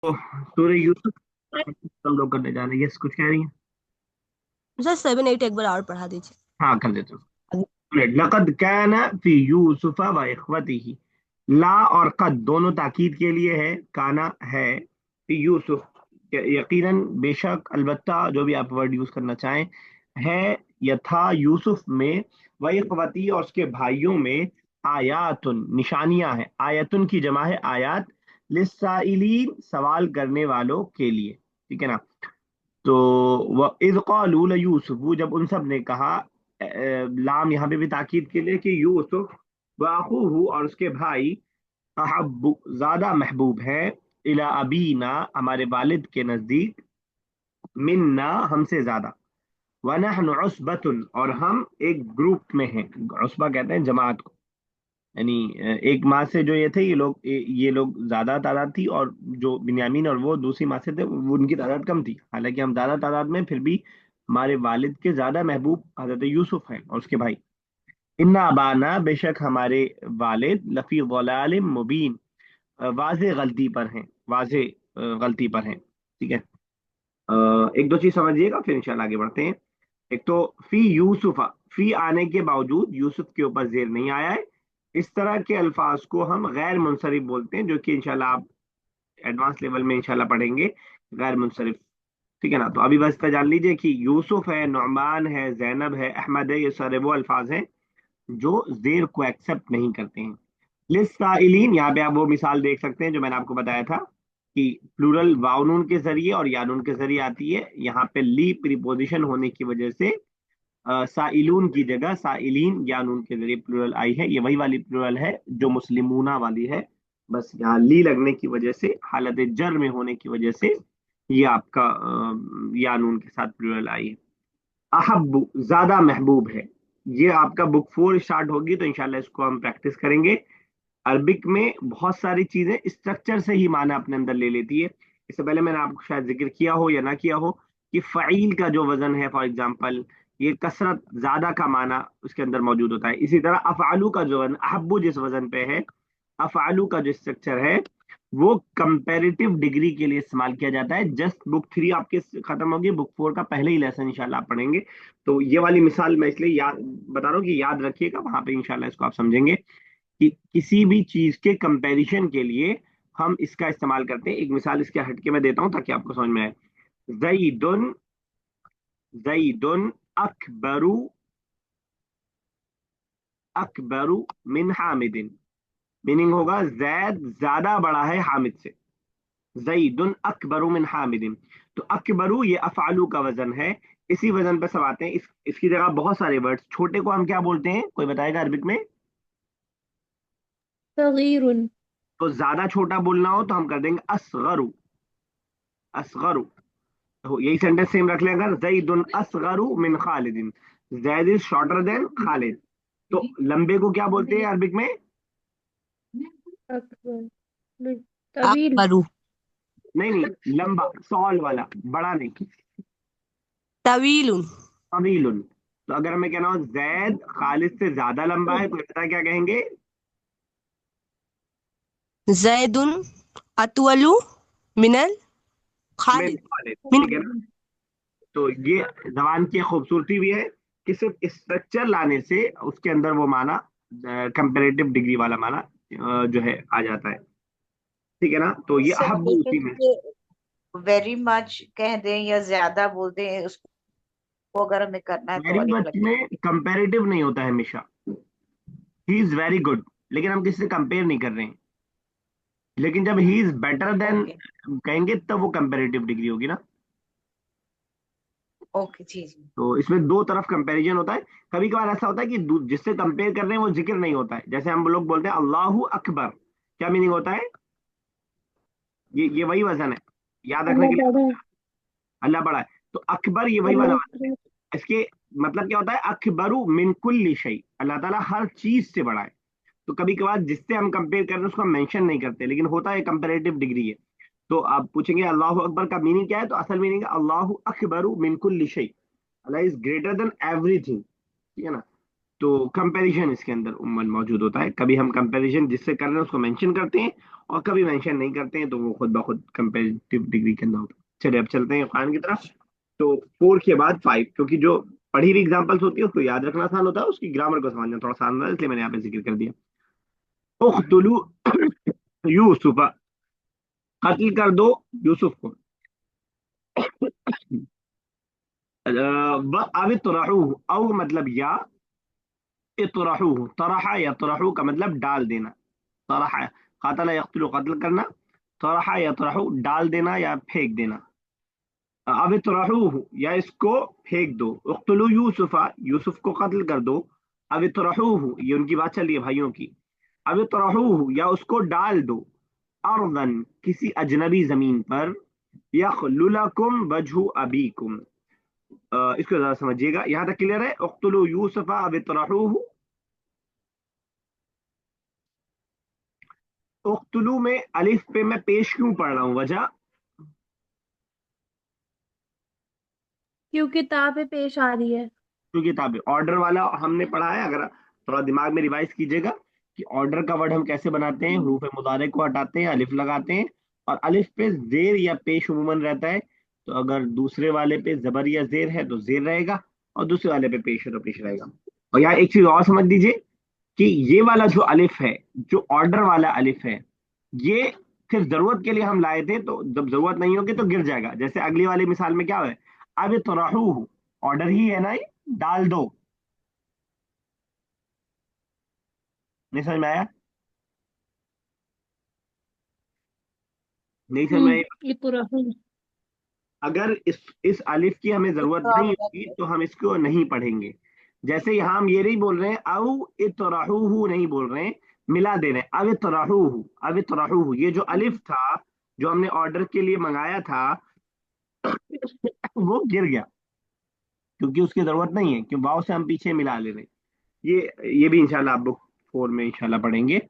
तो सूर्य यूसुफ हम लोग करने जा रहे हैं। यस, कुछ कह रही हैं? सर 7 8 एक बार और पढ़ा दीजिए। हाँ, कर देते हो। लक़द काना फी यूसुफ व इख्वतिही। ला और कद दोनों ताकीद के लिए है। काना है फी यूसुफ, यकीनन, बेशक, अलबत्ता, जो भी आप वर्ड यूज करना चाहें, है यथा यूसुफ में, व इख्वती और उसके भाइयों में, आयातुन निशानियां हैं। आयतुन की जमा है आयात, लिस्साइलीन सवाल करने वालों के लिए। ठीक है ना? तो व इज़ क़ालू यूसुफ, जब उन सब ने कहा, लाम यहाँ पे भी ताकीद के लिए कि यूसुफ व अखूहू और उसके भाई, अहब्बु ज्यादा महबूब है, इला अबीना हमारे वालिद के नजदीक, मिन्ना हमसे ज्यादा, व नहनु उसबतुन और हम एक ग्रुप में हैं। उसबा कहते हैं जमात को, यानी एक माँ से जो ये थे, ये लोग ज्यादा तादाद थी, और जो बिन्यामीन और वो दूसरी माँ से थे, वो उनकी तादाद कम थी। हालांकि हम ज्यादा तादाद में, फिर भी हमारे वालिद के ज्यादा महबूब हजरत यूसुफ हैं और उसके भाई। इन्ना अबाना बेशक हमारे वालिद, लफी ज़लालिम मुबीन वाजे गलती पर हैं, वाजे गलती पर हैं। ठीक है। एक दो चीज समझिएगा, फिर इंशाल्लाह आगे बढ़ते हैं। एक तो फी यूसुफा, फी आने के बावजूद यूसुफ के ऊपर जेर नहीं आया है। इस तरह के अल्फाज को हम गैर मुनसरिफ बोलते हैं, जो कि इंशाल्लाह आप एडवांस लेवल में इंशाल्लाह पढ़ेंगे। गैर मुनसरिफ। ठीक है ना? तो अभी बस इतना जान लीजिए कि यूसुफ है, नुअमान है, जैनब है, अहमद है, ये सारे वो अल्फाज हैं जो जेर को एक्सेप्ट नहीं करते हैं। लिस्साइलीन, यहाँ पे आप वो मिसाल देख सकते हैं जो मैंने आपको बताया था कि प्लूरल वाउनून के जरिए और यानून के जरिए आती है। यहाँ पे ली प्रीपोजिशन होने की वजह से साइलून की जगह साइलीन यानून के जरिए प्लूरल आई है। ये वही वाली प्लूरल है जो मुस्लिमूना वाली है। बस यहाँ ली लगने की वजह से, हालत जर में होने की वजह से, ये आपका यानून के साथ प्लूरल आई है। अहब्बु ज्यादा महबूब है। ये आपका बुक 4 स्टार्ट होगी तो इंशाल्लाह इसको हम प्रैक्टिस करेंगे। अरबिक में बहुत सारी चीजें स्ट्रक्चर से ही माना अपने अंदर ले लेती है। इससे पहले मैंने आपको शायद जिक्र किया हो या ना किया हो कि फ़ईल का जो वजन है, फॉर एग्जांपल, ये कसरत, ज्यादा का माना उसके अंदर मौजूद होता है। इसी तरह अफ़आलू का जो वजन, अहब्बु जिस वजन पे है, अफ़आलू का जो स्ट्रक्चर है, वो कंपैरेटिव डिग्री के लिए इस्तेमाल किया जाता है। जस्ट बुक 3 आपके खत्म होगी, बुक 4 का पहले ही लेसन इंशाल्लाह आप पढ़ेंगे। तो ये वाली मिसाल मैं इसलिए याद बता रहा हूँ कि याद रखिएगा, वहां पे इंशाल्लाह इसको आप समझेंगे कि किसी भी चीज के कंपैरिजन के लिए हम इसका इस्तेमाल करते हैं। एक मिसाल इसके हटके मैं देता हूं ताकि आपको समझ में आए। जईदुन, जईदुन अकबरू, अकबरू मिन हामिदिन। मीनिंग होगा जैद ज्यादा बड़ा है हामिद से। जईदुन अकबरू मिन हामिदिन। तो अकबरू ये अफआलू का वजन है। इसी वजन पे सब आते हैं। इसकी जगह बहुत सारे वर्ड्स, छोटे को हम क्या बोलते हैं, कोई बताएगा अरबिक में? صغير तो ज्यादा छोटा बोलना हो तो हम कर देंगे असगरु, असगरु। तो यही सेंटेंस सेम रख लें, अगर जैदुन असगरु मिन खालिदिन, Zaid is shorter than Khalid. तो लंबे को क्या बोलते हैं अरबिक में? أكبر طويل अकबरू। नहीं नहीं, लंबा, सॉल वाला, बड़ा नहीं। طويل तवीलुन। तो अगर मैं कहना हूं जैद खालिद से ज्यादा लंबा है, कोई पता है क्या कहेंगे? زيد أطول من मिन الخالد खालिद। من ठीक है ना? तो ये जबान की खूबसूरती भी है कि सिर्फ स्ट्रक्चर लाने से उसके अंदर वो माना, कंपेरेटिव डिग्री वाला माना जो है आ जाता है। ठीक है ना? तो ये सर अहब्बु जैसे उसी में। कि वेरी मच कह दें या ज्यादा बोल दें, उसको अगर हमें करना है तो वेरी अलग मच अलग में कंपेरेटिव नहीं होता है हमेशा। ही इज वेरी गुड, लेकिन हम किसी से कंपेयर नहीं कर रहे हैं। लेकिन जब he is better than okay. कहेंगे तब वो कंपेरेटिव डिग्री होगी ना। ओके जी जी। तो इसमें दो तरफ कंपैरिजन होता है। कभी कभार ऐसा होता है कि जिससे कंपेयर कर रहे हैं वो जिक्र नहीं होता है। जैसे हम लोग बोलते हैं अल्लाहू अकबर, क्या मीनिंग होता है? ये वही वजन है, याद रखने अल्लाह के लिए। बड़ा अल्लाह बड़ा है। तो अकबर ये वही वाला अल्लाह वजन है। इसके मतलब क्या होता है? अकबरू मिन कुल्ली शै, अल्लाह ताला हर चीज से बड़ा है। तो कभी कभार जिससे हम कंपेयर कर रहे हैं उसको हम मेंशन नहीं करते, लेकिन होता है कंपेरेटिव डिग्री है। तो आप पूछेंगे अल्लाह अकबर का मीनिंग क्या है, तो असल मीनिंग है अल्लाह अकबरू मिन कुल्ली शै, अल्लाह इज ग्रेटर देन एवरीथिंग। ठीक है ना? तो कंपैरिजन इसके अंदर उम्मन मौजूद होता है। कभी हम कंपैरिजन जिससे कर रहे हैं उसको मेंशन करते हैं, और कभी मेंशन नहीं करते हैं, तो वो खुद ब खुद कंपेरेटिव डिग्री के अंदर होता है। चलिए अब चलते हैं कुरान की तरफ। तो 4 के बाद 5, क्योंकि जो पढ़ी हुई एग्जाम्पल्स होती है उसको याद रखना आसान होता है, उसकी ग्रामर को समझना थोड़ा आसान होता है, इसलिए मैंने यहाँ पे जिक्र कर दिया। उख्तुलू यूसुफ, कत्ल कर दो यूसुफ को। अब तुरहू, औ मतलब या, इतरहू, तरह या तरहू का मतलब डाल देना। तरह, कतल यक्तुलु कत्ल करना, तरह या तरहू डाल देना या फेंक देना। अब इतरहू या इसको फेंक दो। उख्तुलू यूसुफा, यूसुफ को कत्ल कर दो। अब इतरहू, ये उनकी बात चल रही है भाइयों की। अब इतरहू या उसको डाल दो, अर्दन किसी अजनबी जमीन पर, यखलु लकुम वजहु अबीकुम। इसको जरा समझिएगा, यहाँ तक क्लियर है? उख्तुलू यूसुफा अब इतरहूहु। उख्तुलू में अलिफ पे मैं पेश क्यों पढ़ रहा हूँ, वजह? क्योंकि किताबें पेश आ रही है। क्योंकि किताबें ऑर्डर वाला हमने पढ़ा है, अगर थोड़ा दिमाग में रिवाइज कीजिएगा कि ऑर्डर का वर्ड हम कैसे बनाते हैं। हरूफ मुदारे को हटाते हैं, अलिफ लगाते हैं, और अलिफ पे जेर या पेश उमूमन रहता है। तो अगर दूसरे वाले पे जबर या जेर है तो जेर रहेगा, और दूसरे वाले पे पेश है तो पेश रहेगा। और यहाँ एक चीज और समझ लीजिए कि ये वाला जो अलिफ है, जो ऑर्डर वाला अलिफ है, ये सिर्फ जरूरत के लिए हम लाए थे, तो जब जरूरत नहीं होगी तो गिर जाएगा। जैसे अगली वाली मिसाल में क्या है, अब तो ऑर्डर ही है ना, ये डाल दो। नहीं समझ में आया? नहीं समझ में आया? ये पूरा अगर इस अलिफ की हमें एक जरूरत तो नहीं आप होगी तो हम इसको नहीं पढ़ेंगे। जैसे यहाँ हम ये नहीं बोल रहे हैं औ इतराहू, नहीं बोल रहे हैं, मिला दे रहे हैं। अब इतराहू, अब इतराहू, ये जो अलिफ था जो हमने ऑर्डर के लिए मंगाया था, वो गिर गया क्योंकि उसकी जरूरत नहीं है, क्यों वाव से हम पीछे मिला ले रहे हैं। ये भी इंशाल्लाह आप बुक 4 में इंशाल्लाह पढ़ेंगे।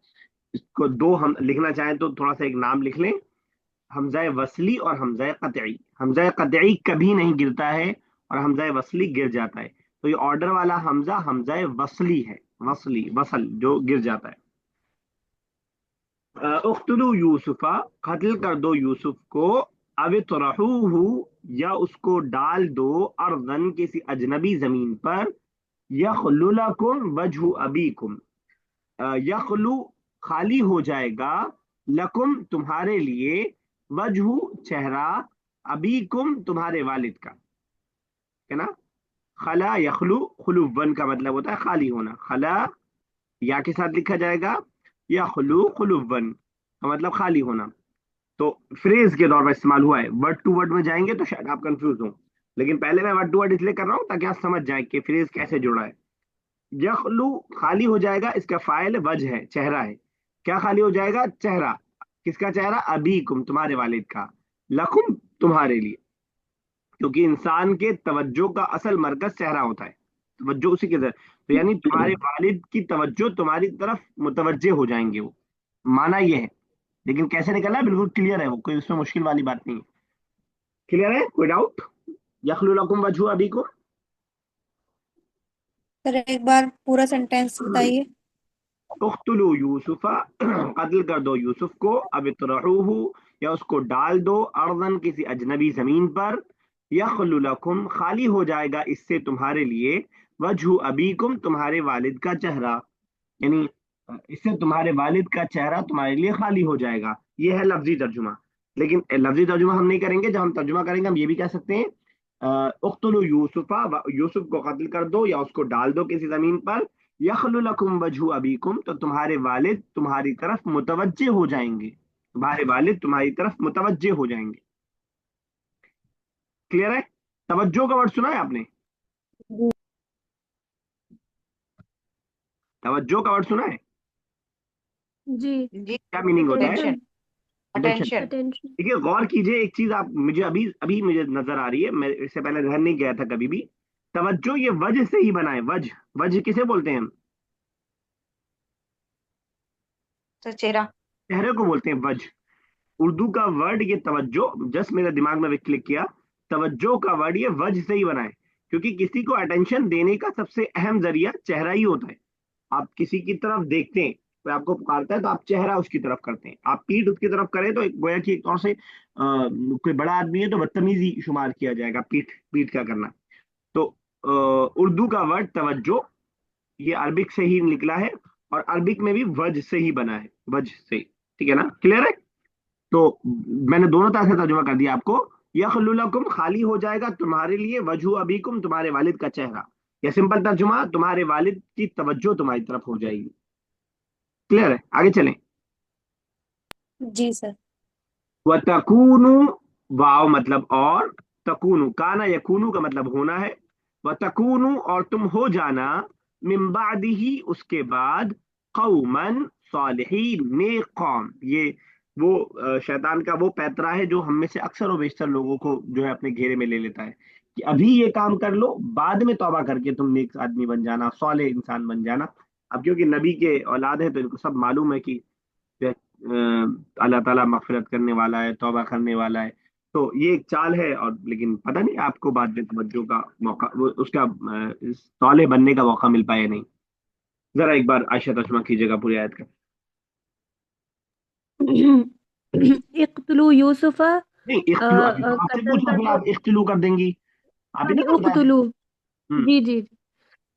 इसको दो हम लिखना चाहें तो थोड़ा सा एक नाम लिख लें, हमजा वसली और हमजा कतई। हमजा कतई कभी नहीं गिरता है, और हमजा वसली गिर जाता है। तो ये ऑर्डर वाला हमजा हमजा वसली है, वसली वसल जो गिर जाता है। उख्तुलू यूसुफा, कत्ल कर दो यूसुफ को। अब तरहूहु, या उसको डाल दो, अर्दन किसी अजनबी जमीन पर, यखलु लकुम वजहु अबीकुम। यखलु खाली हो जाएगा, लकुम तुम्हारे लिए, वजहु चेहरा, अबीकुम तुम्हारे वालिद का, है ना। खला यखलु, खुलुवन का मतलब होता है खाली होना। खला या के साथ लिखा जाएगा, यखलु खुलुवन का मतलब खाली होना। तो फ्रेज के तौर पर इस्तेमाल हुआ है, वर्ड टू वर्ड में जाएंगे तो शायद आप कंफ्यूज हो, लेकिन पहले मैं वर्ड टू वर्ड इसलिए कर रहा हूं ताकि आप समझ जाए कि फ्रेज कैसे जुड़ा है। यखलू खाली हो जाएगा, इसका फाइल वजह है, चेहरा है। क्या खाली हो जाएगा? चेहरा। किसका चेहरा? अबीकुम तुम्हारे वालिद का, लकुम तुम्हारे लिए, क्योंकि इंसान के तवज्जो का असल मरकज चेहरा होता है, तवज्जो उसी के तरफ। तो यानी तुम्हारे वालिद की तवज्जो तुम्हारी तरफ मुतवज्जे हो जाएंगे वो, माना ये है। लेकिन कैसे निकलना है बिल्कुल क्लियर है, वो कोई उसमें मुश्किल वाली बात नहीं है। क्लियर है? कोई डाउट? यखलू लकुम वजहु अबीकुम। सर एक बार पूरा सेंटेंस बताइए। उख्तुलू यूसुफा, कत्ल कर दो यूसुफ को। अब इतरहूहु, या उसको डाल दो, अर्दन किसी अजनबी जमीन पर, यखलु लकुम खाली हो जाएगा इससे तुम्हारे लिए, वजहु अबीकुम तुम्हारे वालिद का चेहरा, यानी इससे तुम्हारे वालिद का चेहरा तुम्हारे लिए खाली हो जाएगा। ये है लफ्जी तर्जुमा। लेकिन लफ्जी तर्जुमा हम नहीं करेंगे, जब हम तर्जुमा करेंगे हम ये भी कह सकते हैं, उख्तुलू यूसुफा, यूसुफ को कत्ल कर दो या उसको डाल दो किसी जमीन पर, यखलु लकुम वजहु अबीकुम तो तुम्हारे वालिद तुम्हारी तरफ मुतवज्जे हो जाएंगे, तुम्हारे वालिद तुम्हारी तरफ मुतवज्जे हो जाएंगे। क्लियर है? तवज्जो का वर्ड सुना है आपने? तवज्जो का वर्ड सुना है? जी। जी क्या मीनिंग होता है? Attention, attention. अटेंशन। देखिए गौर कीजिए, एक चीज आप मुझे अभी अभी मुझे नजर आ रही है, मैं इससे पहले ध्यान नहीं गया था कभी भी। तवज्जो ये वजह से ही बना है, वजह। वजह किसे बोलते हैं हम? तो चेहरा। चेहरे को बोलते हैं वजह। उर्दू का वर्ड ये तवज्जो, जस्ट मेरे दिमाग में क्लिक किया, तवज्जो का वर्ड ये वजह से ही बना है, क्योंकि किसी को अटेंशन देने का सबसे अहम जरिया चेहरा ही होता है। आप किसी की तरफ देखते हैं, کوئی آپ کو پکارتا ہے تو آپ چہرہ اس کی طرف کرتے ہیں. آپ پیٹھ اس کی طرف کریں تو گویا کہ ایک طور سے کوئی بڑا آدمی ہے تو بدتمیزی شمار کیا جائے گا پیٹھ پیٹھ کا کرنا. تو اردو کا ورڈ توجہ یہ عربک سے ہی نکلا ہے اور عربک میں بھی وجہ سے ہی بنا ہے, وجہ سے. ٹھیک ہے نا, کلیئر ہے؟ تو میں نے دونوں طرح سے ترجمہ کر دیا آپ کو. یخلو لکم خالی ہو جائے گا تمہارے لیے وجہ ابیکم تمہارے والد کا چہرہ, یا سمپل ترجمہ تمہارے والد کی توجہ تمہاری طرف ہو جائے گی. کلیئر ہے؟ آگے چلیں. جی سر. وَتَكُونُ واو مطلب اور, تکونو کانا یکونو کا مطلب ہونا ہے. وَتَكُونُ اور تم ہو جانا, من بعدہ اس کے بعد, قومن صالحین نیک قوم. یہ وہ شیطان کا وہ پیترا ہے جو ہم میں سے اکثر و بیشتر لوگوں کو جو ہے اپنے گھیرے میں لے لیتا ہے کہ ابھی یہ کام کر لو, بعد میں توبہ کر کے تم نیک آدمی بن جانا, صالح انسان بن جانا. اب کیونکہ نبی کے اولاد ہے تو ان کو سب معلوم ہے کہ اللہ تعالیٰ مغفرت کرنے والا ہے, توبہ کرنے والا ہے. تو یہ ایک چال ہے, اور لیکن پتہ نہیں آپ کو بعد میں توجہ کا موقع, اس کا صالح بننے کا موقع مل پایا نہیں. ذرا ایک بار عائشہ ترجمہ کیجیے گا پوری آیت کا. اقتلوا یوسف نہیں اختلو, ابھی تو آپ سے قتل پوچھا کر پھر دو. آپ اختلو کر دیں گی, آپ ہی نے تو بتایا تھا. اقتلوا. ہوں. جی جی.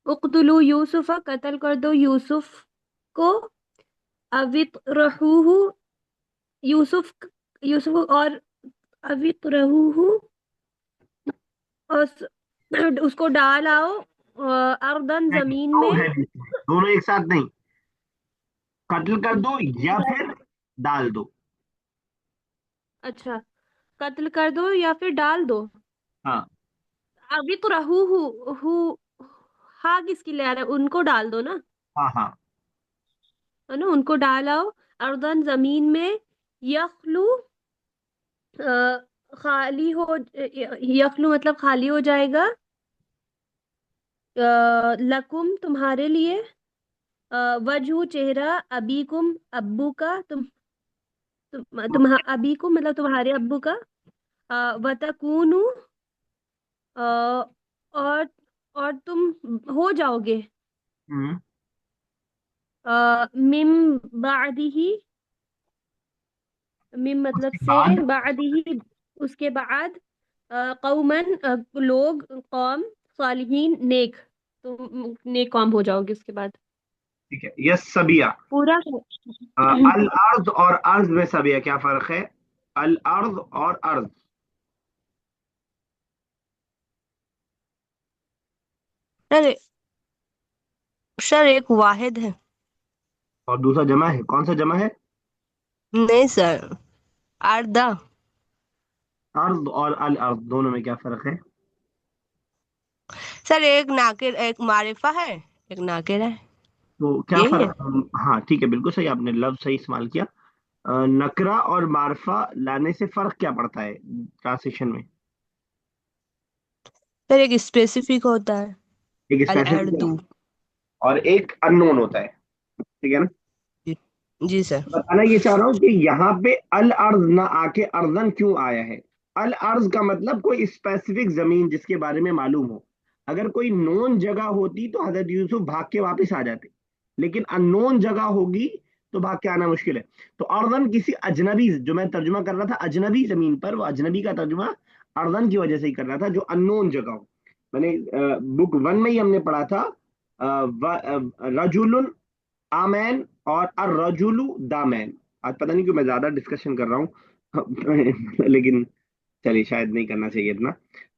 اقتلوا یوسف قتل کر دو یوسف کو. اوت رہوہ یوسف یوسف اور اوت رہوہ اس کو ڈال آؤ اردن نہیں, زمین دو میں. ہے بیچ میں, دونوں ایک ساتھ نہیں. قتل کر دو یا پھر ڈال دو. اچھا, قتل کر دو یا پھر ڈال دو. ہاں ابھی تو ہو ہاں کس کی لے رہا ہے, ان کو ڈال دو نا, ہاں ہاں. ہے نا, ان کو ڈالاؤ اردن زمین میں. یخلو خالی ہو, یخلو مطلب خالی ہو جائے گا. لکم تمہارے لیے, وجہ چہرہ, ابیکم ابو کا, ابیکم مطلب تمہارے ابو کا. وتکونو اور تم ہو جاؤ گے. ہوں. مم بعدہ, مم اس مطلب کے سے, بعد بعدہ اس کے بعد, قومن لوگ, قوم, صالحین نیک, تم نیک قوم ہو جاؤ گے اس کے بعد. ٹھیک ہے. یس سبیہ. پورا. الارض اور ارض میں سبیہ کیا فرق ہے؟ الارض اور ارض. سر سر ایک واحد ہے. اور دوسرا جمع ہے, کون سا جمع ہے؟ نہیں سر, آردہ. ارض اور الارض دونوں میں کیا فرق ہے؟ سر ایک ناکر, ایک معرفہ ہے, ایک ناکر ہے. تو کیا یہی ہے. فرق؟ ہاں ٹھیک ہے, بالکل صحیح, آپ نے لفظ صحیح استعمال کیا. نکرا اور معرفہ لانے سے فرق کیا پڑتا ہے ٹرانسلیشن میں؟ سر ایک اسپیسیفک ہوتا ہے, ایک اسپیسیفک الاردو. اور ایک ان نون ہوتا ہے. ٹھیک ہے نا. جی, جی سر. بتانا یہ چاہ رہا ہوں کہ یہاں پہ الارض نہ آ کے ارضن کیوں آیا ہے. الارض کا مطلب کوئی اسپیسیفک زمین جس کے بارے میں معلوم ہو. اگر کوئی نون جگہ ہوتی تو حضرت یوسف بھاگ کے واپس آ جاتے, لیکن ان نون جگہ ہوگی تو بھاگ کے آنا مشکل ہے. تو ارضن کسی اجنبی, جو میں ترجمہ کر رہا تھا اجنبی زمین پر, وہ اجنبی کا ترجمہ ارضن کی وجہ سے ہی کر رہا تھا جو ان نون جگہ ہو. میں نے بک 1 میں ہی ہم نے پڑھا تھا رجل آمین اور الرجل دامین. آج پتہ نہیں کیوں میں زیادہ ڈسکشن کر رہا ہوں لیکن چلیے شاید نہیں کرنا چاہیے اتنا.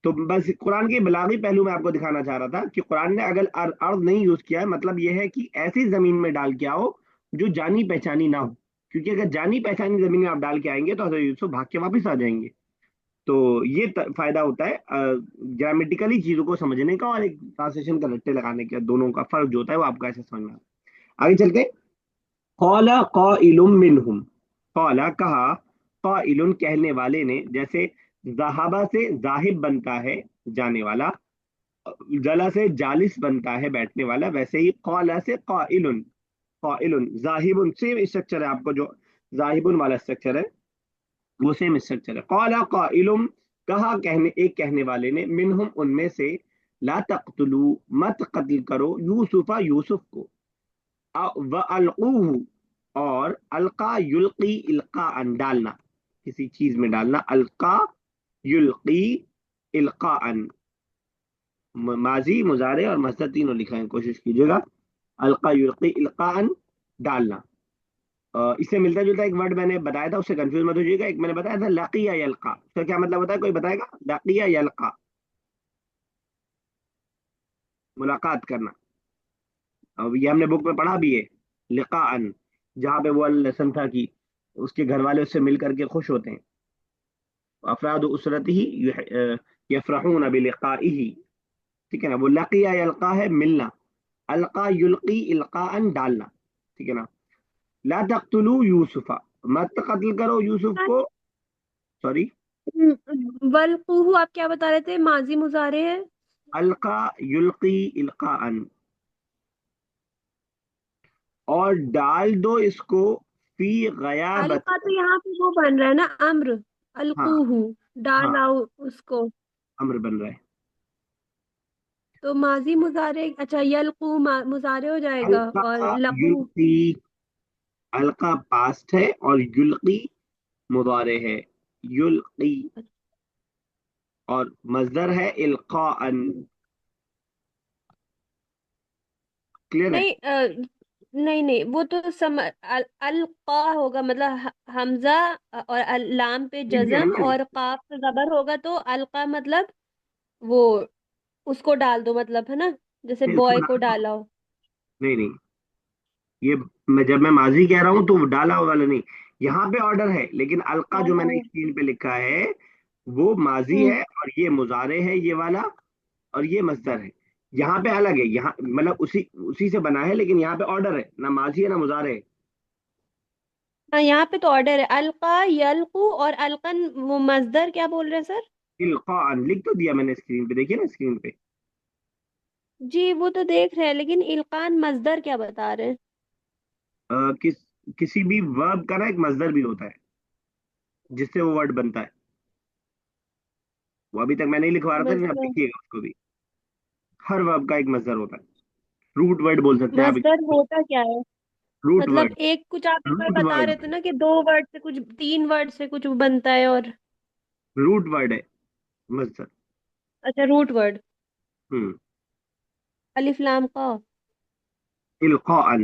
تو بس قرآن کے بلاغی پہلو میں آپ کو دکھانا چاہ رہا تھا کہ قرآن نے اگر ارض نہیں یوز کیا ہے, مطلب یہ ہے کہ ایسی زمین میں ڈال کے آؤ جو جانی پہچانی نہ ہو, کیونکہ اگر جانی پہچانی زمین میں آپ ڈال کے آئیں گے تو حضرت یوسف بھاگ کے واپس آ جائیں گے. تو یہ فائدہ ہوتا ہے گرامیٹیکلی چیزوں کو سمجھنے کا اور ایک ٹرانسلیشن کا رٹے لگانے کا, دونوں کا فرق جو ہوتا ہے وہ آپ کو ایسے سمجھنا. آگے چلتے. قال قائل منہم, قال کہا, قائل کہنے والے نے, جیسے ذہابہ سے ذاہب بنتا ہے جانے والا, جلا سے جالس بنتا ہے بیٹھنے والا, ویسے ہی قال سے قائل, قائل ذاہب سیم اسٹرکچر ہے, آپ کو جو ذاہب والا اسٹرکچر ہے وہ سیم اسٹرکچر ہے. قال قائل کہا, ایک کہنے والے نے, منہم ان میں سے, لا تقتلوا مت قتل کرو یوسف یوسف کو, وَأَلْقُوهُ اور القا یلقی القاء ڈالنا، کسی چیز میں ڈالنا، القا یلقی القاء، ماضی مضارع اور مصدر تینوں لکھا ہے، کوشش کیجیے گا، القا یلقی القاء ڈالنا۔ اس سے ملتا جلتا ایک ورڈ میں نے بتایا تھا، اس سے کنفیوز مت ہوجیے گا، ایک میں نے بتایا تھا لقیہ یلقا، اس کا کیا مطلب ہوتا ہے، کوئی بتائے گا؟ لقیہ یلقا، ملاقات کرنا، اور یہ ہم نے بک میں پڑھا بھی ہے، لقاء، جہاں پہ وہ لیسن تھا کہ اس کے گھر والے اس سے مل کر کے خوش ہوتے ہیں، افراد اسرتہ یفرحون بلقائہ، ٹھیک ہے نا، وہ لقیہ یلقا ہے ملنا، القا یلقی القاء ڈالنا، ٹھیک ہے نا۔ لا تقتلوا یوسف، مت قتل کرو یوسف کو، سوری، ولقوہ آپ کیا بتا رہے تھے، ماضی مضارع ہے؟ القا یلقی القاء، اور ڈال دو اس کو فی غیابت، القا تو یہاں پہ وہ بن رہا ہے نا، امر، ہاں القوہ، ہاں ڈالاؤ اس کو، امر بن رہا ہے، تو ماضی مضارع، اچھا یلقو مضارع ہو جائے گا، اور القا لقو یلقی، القا پاسٹ ہے اور یلقی مضارع ہے، یلقی، اور مصدر ہے القاء، کلیئر ہے؟ نہیں نہیں نہیں، وہ تو القا ہوگا، مطلب حمزہ اور لام پہ لکھ دیا نا جزم میں نے، اور قاف پہ زبر ہوگا، تو القا مطلب وہ اس کو ڈال دو، مطلب ہے نا، جیسے نہیں، اس کو بوائے کو ڈال دو، ڈالا ہو۔ نہیں نہیں، یہ جب میں ماضی کہہ رہا ہوں تو ڈالا والا نہیں، یہاں پہ آرڈر ہے، لیکن القا جو میں نے اسکرین پہ لکھا ہے وہ ماضی ہوں ہے، اور یہ مضارع ہے یہ والا، اور یہ مصدر ہے، یہاں پہ الگ ہے، یہاں مطلب اسی سے بنا ہے، لیکن یہاں پہ آرڈر ہے، نہ ماضی ہے نہ مضارع ہے، ہاں، یہاں پہ تو آرڈر ہے، القا یلقو، اور القن وہ مصدر کیا بول رہے ہیں سر؟ القاء لکھ تو دیا میں نے اسکرین پہ، دیکھیے نا اسکرین پہ، جی وہ تو دیکھ رہے ہیں، لیکن القان مصدر کیا بتا رہے ہیں؟ کس کسی بھی ورب کا نا ایک مصدر بھی ہوتا ہے جس سے وہ ورڈ بنتا ہے، وہ ابھی تک میں نہیں لکھوا رہا تھا، لیکن آپ مصدر لکھیے گا اس کو بھی، ہر ورب کا ایک مصدر ہوتا ہے، روٹ ورڈ بول سکتے ہیں آپ، مصدر ہوتا کیا ہے؟ روٹ مطلب ورڈ، ایک کچھ آپ ایک بار روٹ بتا ورڈ، رہے تھے نا کہ 2 ورڈ سے کچھ 3 ورڈ سے کچھ بنتا ہے، اور روٹ ورڈ ہے مصدر، اچھا روٹ ورڈ، ہوں، الف لام قاف، القاء،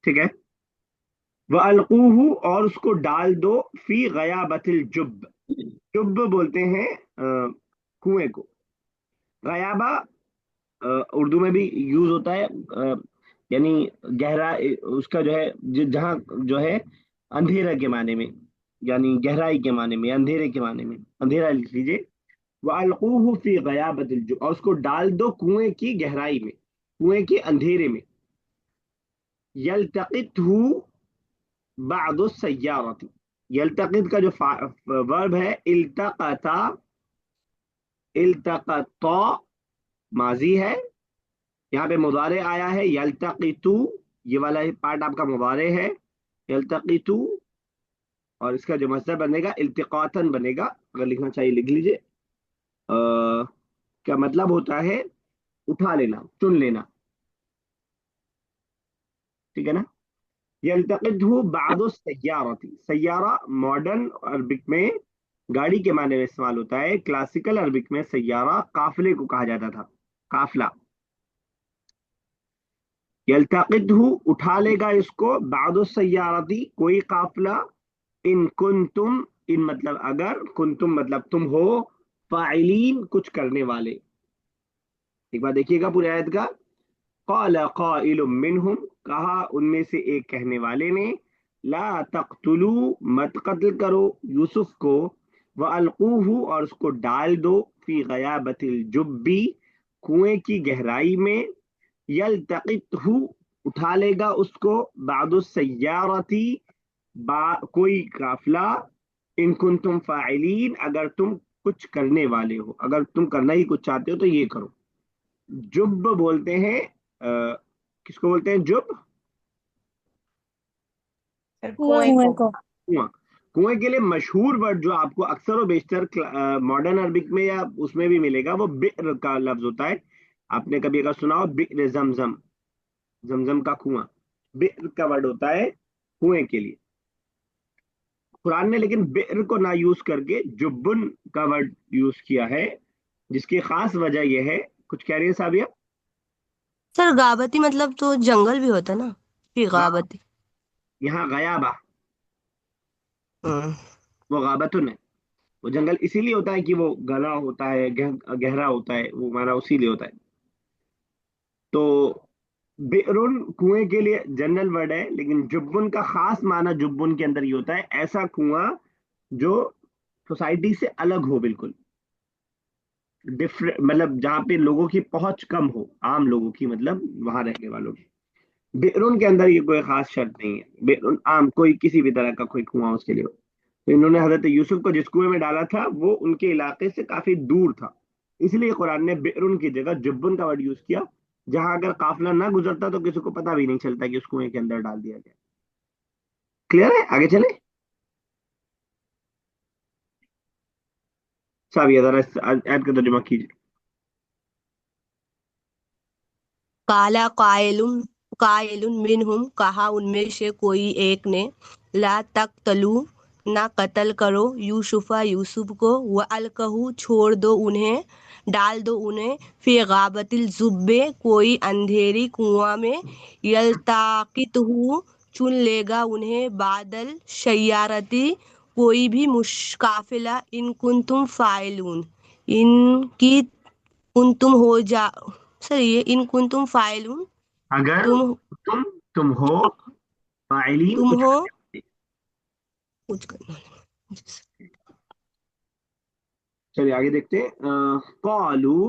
ٹھیک ہے، وَأَلْقُوهُ، اور اس کو ڈال دو، فی غیابت الجب، جب بولتے ہیں کنویں کو، غیابہ اردو میں بھی یوز ہوتا ہے، یعنی گہرا اس کا جو ہے جہاں جو ہے اندھیرے کے معنی میں، یعنی گہرائی کے معنی میں، اندھیرے کے معنی میں، اندھیرا لکھ لیجیے، وَأَلْقُوهُ فی غیابت الجب، اور اس کو ڈال دو کنویں کی گہرائی میں، کنویں کے اندھیرے میں، یلتقطہ بعض السیارت، یلتقط کا جو ورب ہے التقطا، التقطا ماضی ہے، یہاں پہ مضارع آیا ہے یلتقطو، یہ والا پارٹ آپ کا مضارع ہے یلتقطو، اور اس کا جو مصدر بنے گا التقاطن بنے گا، اگر لکھنا چاہیے لکھ لیجیے، کیا مطلب ہوتا ہے اٹھا لینا، چن لینا، ٹھیک ہے نا، یلتقطہ بعض السیارت، سیارہ ماڈرن عربک میں گاڑی کے معنی میں استعمال ہوتا ہے، کلاسیکل عربک میں سیارہ قافلے کو کہا جاتا تھا، قافلہ، یلتقطہ اٹھا لے گا اس کو، بعض السیارتی کوئی قافلہ، ان کنتم، ان مطلب اگر، کنتم مطلب تم ہو، فاعلین کچھ کرنے والے، ایک بار دیکھیے گا پورے آیت کا، قال قائل منہم، کہا ان میں سے ایک کہنے والے نے، لا تقتلوا، مت قتل کرو یوسف کو، وَأَلْقُوهُ، اور اس کو ڈال دو، فی غیابت الجبی، کنویں کی گہرائی میں، یلتقطہ اٹھا لے گا اس کو، بعض السیارتی کوئی قافلہ، ان کنتم فاعلین اگر تم کچھ کرنے والے ہو، اگر تم کرنا ہی کچھ چاہتے ہو تو یہ کرو، جب بولتے ہیں کس کو بولتے ہیں جب؟ پھر کنواں، کنویں کنویں کو. کو. کنواں، کنویں کے لیے مشہور ورڈ جو آپ کو اکثر و بیشتر ماڈرن عربک میں یا اس میں بھی ملے گا، وہ بئر کا لفظ ہوتا ہے، آپ نے کبھی اگر سنا ہو بئر زمزم، زمزم کا کنواں، बि'r का वर्ड होता है कुएं के लिए। कुरान ने लेकिन बि'r को ना यूज करके जुब्बुन का वर्ड यूज किया है, जिसकी खास वजह यह है, कुछ कह रही है साबिया? सर गाबती मतलब तो जंगल भी होता ना, फिर हाँ, गाबती। यहाँ गयाबा, हम्म। वो गाबतुन है। वो जंगल इसीलिए होता है कि वो घना होता है, गहरा होता है, वो माना उसीलिए होता है। तो बिरुन कुएं के लिए जनरल वर्ड है, लेकिन जुब्बुन का खास माना जुब्बुन के अंदर ये होता है ऐसा कुआं जो सोसाइटी से अलग हो, बिल्कुल डिफरेंट, मतलब जहाँ पे लोगों की पहुंच कम हो, आम लोगों की, मतलब वहां रहने वालों की। बिरुन के अंदर ये कोई खास शर्त नहीं है, बिरुन आम कोई किसी भी तरह का कोई कुआं उसके लिए हो। तो इन्होंने हजरत यूसुफ को जिस कुएं में डाला था वो उनके इलाके से काफी दूर था, इसलिए कुरान ने बिरुन की जगह जुब्बुन का वर्ड यूज किया। जहां अगर काफिला ना गुजरता तो किसी को पता भी नहीं चलता कि उस कुएं के अंदर डाल दिया गया। क्लियर है? आगे चले। साबिया जरा ऐड का तर्जुमा कीजिए। काला कायलुम कायलुन मिनहुम, कहा उनमें से कोई एक ने, ला तख्तलू, ना कत्ल करो, यूसुफा, यूसुफ को, व अलकहू, छोड़ दो उन्हें, डाल दो उन्हें, फिर गाबतिल जुब्बे, कोई अंधेरी कुआं में, यल्ताकितहू, चुन लेगा उन्हें, बादल शय्यारती, कोई भी काफिला, इन कुंतुम फाइलून, इनकी कुंतुम हो जा, सर ये इन कुंतुम फाइलून, अगर तुम तुम तुम हो फाइलीन तुम कुछ हो करने वाले। कुछ करना। चलिए आगे देखते हैं। कौलू,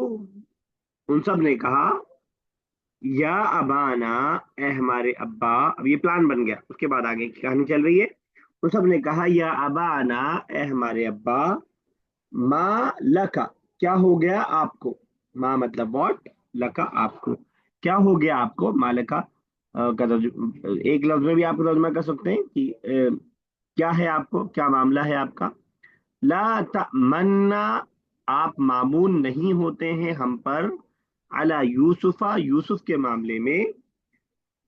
उन सब ने कहा, या अबाना, ए हमारे अब्बा। अब ये प्लान बन गया, उसके बाद आगे की कहानी चल रही है। उन सब ने कहा, या अबाना, ए हमारे अब्बा, माँ लका, क्या हो गया आपको? माँ मतलब व्हाट, लका आपको, क्या हो गया आपको? माँ लका एक लफ्ज में भी आप तर्जुमा कर सकते हैं कि क्या है आपको, क्या मामला है आपका। ला तमन्ना, आप मामून नहीं होते हैं हम पर, अला यूसुफा, यूसुफ के मामले में,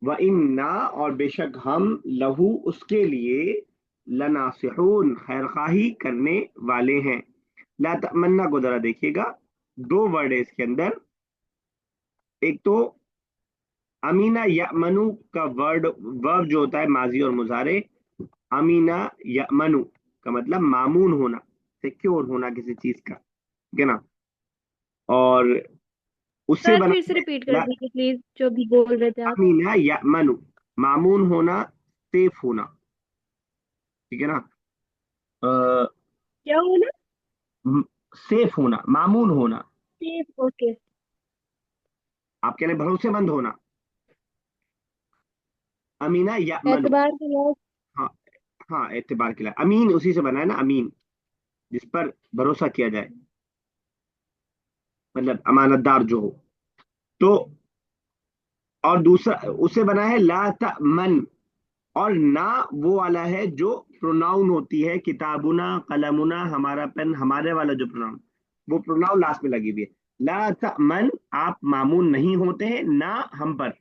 व इन्ना, और बेशक हम, लहू, उसके लिए, लनासिहून, खैरखाही करने वाले हैं। ला तमन्ना को जरा देखिएगा, दो वर्ड है इसके अंदर। एक तो अमीना यमनु का वर्ब जो होता है माजी और मुजारे, अमीना यमनु का मतलब मामून होना, सिक्योर होना किसी चीज का, ठीक है ना। और उससे सर बना फिर से है रिपीट कर दीजिए प्लीज, जो भी बोल रहे थे आप। अमीना यमनु, मामून होना, सेफ होना, ठीक है ना। क्या होना? सेफ होना, मामून होना, सेफ, ओके। आप कह रहे हैं भरोसेमंद होना। अमीना यमनु, एतबार के लिए। हाँ, हाँ एतबार के लिए, अमीन उसी से बना है ना, अमीन जिस पर भरोसा किया जाए, मतलब अमानतदार जो हो। तो और दूसरा उससे बना है ला तमन, और ना वो वाला है जो प्रोनाउन होती है, किताबुना, कलमुना, हमारा पेन, हमारे वाला जो प्रोनाउन, वो प्रोनाउन लास्ट में लगी हुई है। ला तमन, आप मामून नहीं होते हैं ना हम पर,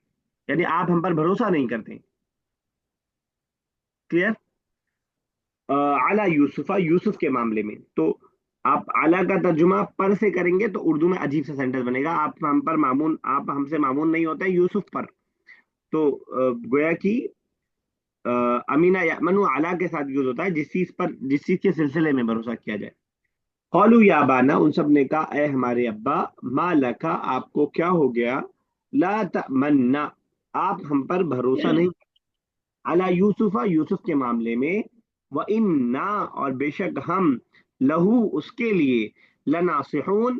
यानी आप हम पर भरोसा नहीं करते। क्लियर? आला यूसुफा, यूसुफ के मामले में तो आप आला का तर्जुमा पर से करेंगे तो उर्दू में अजीब सा सेंटेंस बनेगा, आप हम पर मामून, आप हमसे मामून नहीं होते यूसुफ पर। तो गोया कि अमीना यामनु आला के साथ यूज होता है जिस चीज पर, जिस चीज के सिलसिले में भरोसा किया जाए। कौलू या बाना, उन सब ने कहा, ए हमारे अब्बा, मा लका, आपको क्या हो गया, ला तमन्ना, आप हम पर भरोसा नहीं, अला यूसुफा, यूसुफ के मामले में, व इन्ना, और बेशक हम, लहू, उसके लिए, लनासिहून,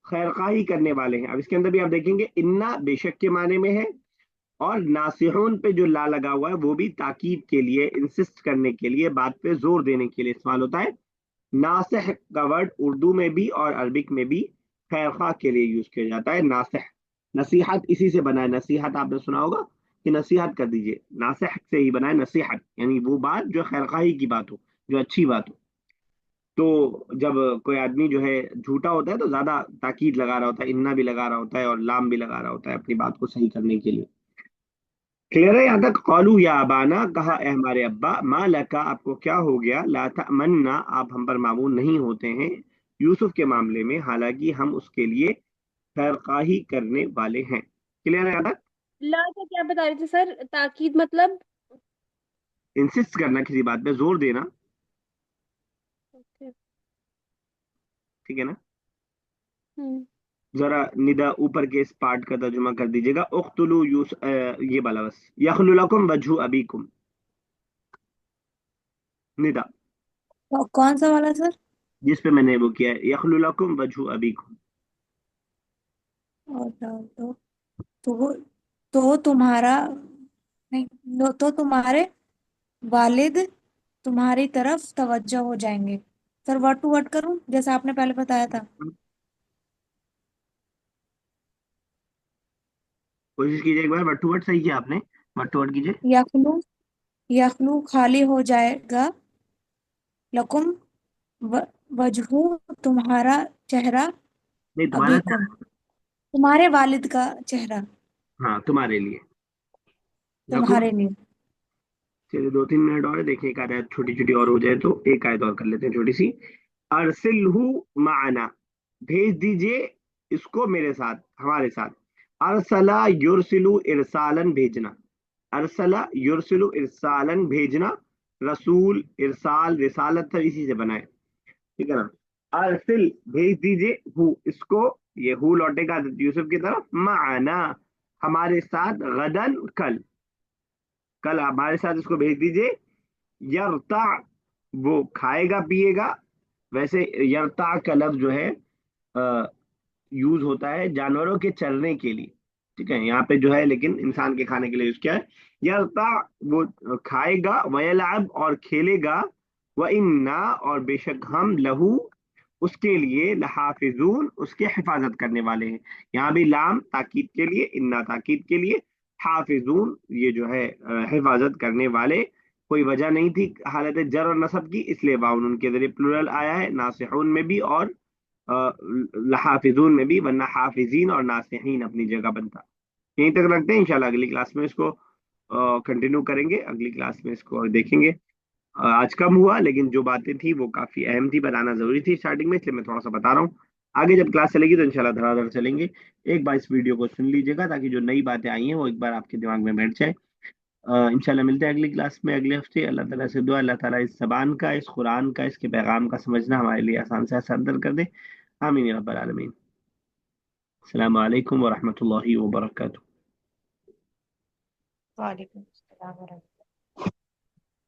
खैरखाही करने वाले हैं। अब इसके अंदर भी आप देखेंगे इन्ना बेशक के माने में है, और नासिहून पे जो ला लगा हुआ है वो भी ताकीद के लिए, इंसिस्ट करने के लिए, बात पे जोर देने के लिए इस्तेमाल होता है। नासिह का वर्ड उर्दू में भी और अरबिक में भी खैरखा के लिए यूज किया जाता है। नासिह, नसीहत इसी से बना है, नसीहत आपने सुना होगा कि नसीहत कर दीजिए, नासिह से ही बना है नसीहत, यानी वो बात जो खैरखाही की बात हो, जो अच्छी बात हो। तो जब कोई आदमी जो है झूठा होता है तो ज्यादा ताकीद लगा रहा होता है, इन्ना भी लगा रहा होता है और लाम भी लगा रहा होता है अपनी बात को सही करने के लिए। क्लियर है यहाँ तक? कौलू या अबाना, कहा ए हमारे अब्बा, मा लका, आपको क्या हो गया, ला तमन्ना, आप हम पर मामून नहीं होते हैं, यूसुफ के मामले में, हालांकि हम उसके लिए खैरखाही करने वाले हैं। क्लियर है यहाँ तक? ला का क्या बता रहे थे सर, ताकीद मतलब? इंसिस्ट करना किसी बात पे, जोर देना, ओके। ठीक है ना? हम्म। जरा निदा ऊपर के इस पार्ट का तर्जुमा कर दीजिएगा, उख्तुलू ये वाला बस, यखलु लकुम वजहु अबीकुम, निदा, कौन सा वाला सर? जिस पे मैंने वो किया है, यखलु लकुम वजहु अबीकुम। और तो वो तो तुम्हारा नहीं, तो तुम्हारे वालिद तुम्हारी तरफ तवज्जो हो जाएंगे। सर वर्ड टू वर्ड करूं जैसा आपने पहले बताया था? कोशिश कीजिए एक बार, वर्ड टू वर्ड सही किया आपने, वर्ड टू वर्ड कीजिए। यखलू यखलू खाली हो जाएगा, लकुम व- वजहू तुम्हारा चेहरा, नहीं, तुम्हारा अबीकुम तुम्हारे वालिद का चेहरा, हाँ, तुम्हारे लिए, लकुम। तुम्हारे लिए। चलिए 2-3 मिनट और है, देखिए एक आयत छोटी छोटी और हो जाए तो एक आयत और कर लेते हैं छोटी सी। अरसिलहू माना, भेज दीजिए इसको मेरे साथ, हमारे साथ। अरसला युरसिलु इरसालन, भेजना। अरसला युरसिलु इरसालन, भेजना। रसूल, इरसाल, रिसालत सब इसी से बनाए, ठीक है ना? अरसिल, भेज दीजिए, हु, इसको, ये हु लौटेगा यूसुफ की तरफ, माना, हमारे साथ, गदन, कल, कल हमारे साथ इसको भेज दीजिए। यरता, वो खाएगा पिएगा। वैसे यरता का लफ्ज जो है यूज होता है जानवरों के चरने के लिए, ठीक है, यहाँ पे जो है लेकिन इंसान के खाने के लिए यूज किया है। यरता, वो खाएगा, वयलअब, और खेलेगा, व इन्ना, और बेशक हम, लहू, उसके लिए, लहाफिजून, उसके हिफाजत करने वाले हैं। यहाँ भी लाम ताकीद के लिए, इन्ना ताकीद के लिए, हाफिजून ये जो है हिफाजत करने वाले। कोई वजह नहीं थी हालत जर और नसब की, इसलिए वाउन उनके जरिए प्लूरल आया है, नासिहून में भी और लहाफिजून में भी, वरना हाफिजीन और नासिहीन अपनी जगह बनता। यहीं तक रखते हैं, इंशाल्लाह अगली क्लास में इसको कंटिन्यू करेंगे, अगली क्लास में इसको देखेंगे। आज कम हुआ लेकिन जो बातें थी वो काफी अहम थी, बताना जरूरी थी स्टार्टिंग में, इसलिए मैं थोड़ा सा बता रहा हूँ। आगे जब क्लास चलेगी तो इंशाल्लाह धड़ाधड़ चलेंगे। एक बार इस वीडियो को सुन लीजिएगा ताकि जो नई बातें आई हैं वो एक बार आपके दिमाग में बैठ जाए। इंशाल्लाह मिलते हैं अगली क्लास में अगले हफ्ते। अल्लाह ताला से दुआ, अल्लाह ताला इस जबान का, इस कुरान का, इसके पैगाम का समझना हमारे लिए आसान से आसान कर दे। आमीन या रब्बल आलमीन। अस्सलाम वालेकुम व रहमतुल्लाहि व बरकातुहू। वालेकुम अस्सलाम।